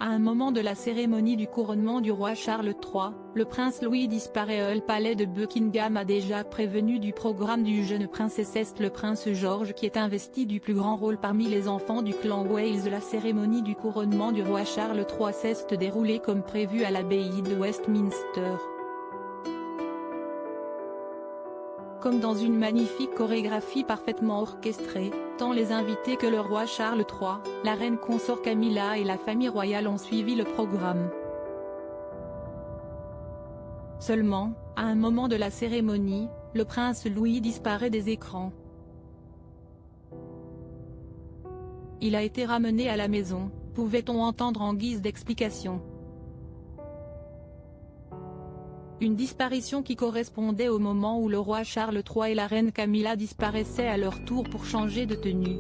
un moment de la cérémonie du couronnement du roi Charles III, le prince Louis disparaît. Le palais de Buckingham a déjà prévenu du programme du jeune princesse. Le prince George qui est investi du plus grand rôle parmi les enfants du clan Wales. La cérémonie du couronnement du roi Charles III s'est déroulée comme prévu à l'abbaye de Westminster. Comme dans une magnifique chorégraphie parfaitement orchestrée, tant les invités que le roi Charles III, la reine consort Camilla et la famille royale ont suivi le programme. Seulement, à un moment de la cérémonie, le prince Louis disparaît des écrans. Il a été ramené à la maison, pouvait-on entendre en guise d'explication. Une disparition qui correspondait au moment où le roi Charles III et la reine Camilla disparaissaient à leur tour pour changer de tenue.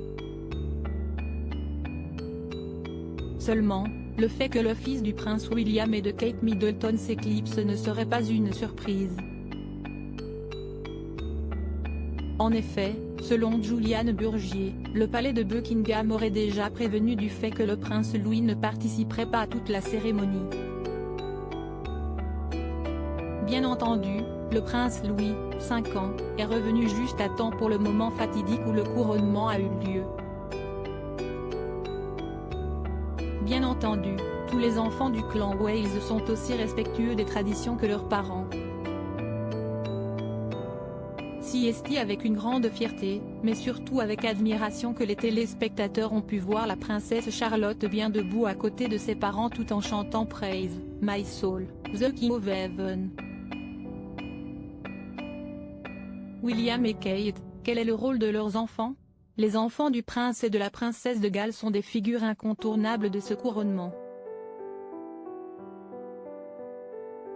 Seulement, le fait que le fils du prince William et de Kate Middleton s'éclipse ne serait pas une surprise. En effet, selon Juliane Burgier, le palais de Buckingham aurait déjà prévenu du fait que le prince Louis ne participerait pas à toute la cérémonie. Bien entendu, le prince Louis, 5 ans, est revenu juste à temps pour le moment fatidique où le couronnement a eu lieu. Bien entendu, tous les enfants du clan Wales sont aussi respectueux des traditions que leurs parents. C'est avec une grande fierté, mais surtout avec admiration que les téléspectateurs ont pu voir la princesse Charlotte bien debout à côté de ses parents tout en chantant Praise, My Soul, The King of Heaven. William et Kate, quel est le rôle de leurs enfants? Les enfants du prince et de la princesse de Galles sont des figures incontournables de ce couronnement.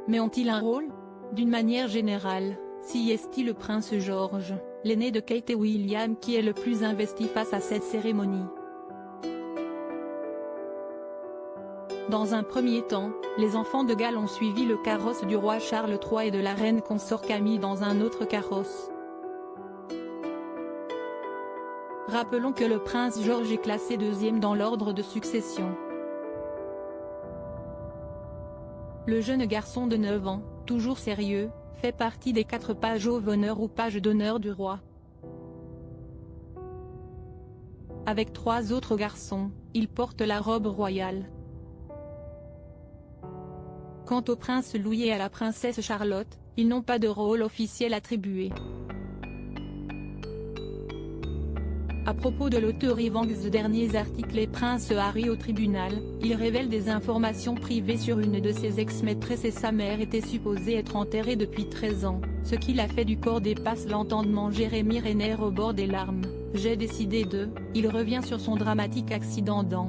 Mais ont-ils un rôle? D'une manière générale, c'est le prince George, l'aîné de Kate et William qui est le plus investi face à cette cérémonie. Dans un premier temps, les enfants de Galles ont suivi le carrosse du roi Charles III et de la reine consort Camille dans un autre carrosse. Rappelons que le prince George est classé deuxième dans l'ordre de succession. Le jeune garçon de 9 ans, toujours sérieux, fait partie des 4 pages d'honneur ou pages d'honneur du roi. Avec 3 autres garçons, il porte la robe royale. Quant au prince Louis et à la princesse Charlotte, ils n'ont pas de rôle officiel attribué. À propos de l'auteur Evans de derniers articles et prince Harry au tribunal, il révèle des informations privées sur une de ses ex-maîtresses et sa mère était supposée être enterrée depuis 13 ans, ce qui l'a fait du corps dépasse l'entendement. Jérémy Renner au bord des larmes, j'ai décidé de, il revient sur son dramatique accident dans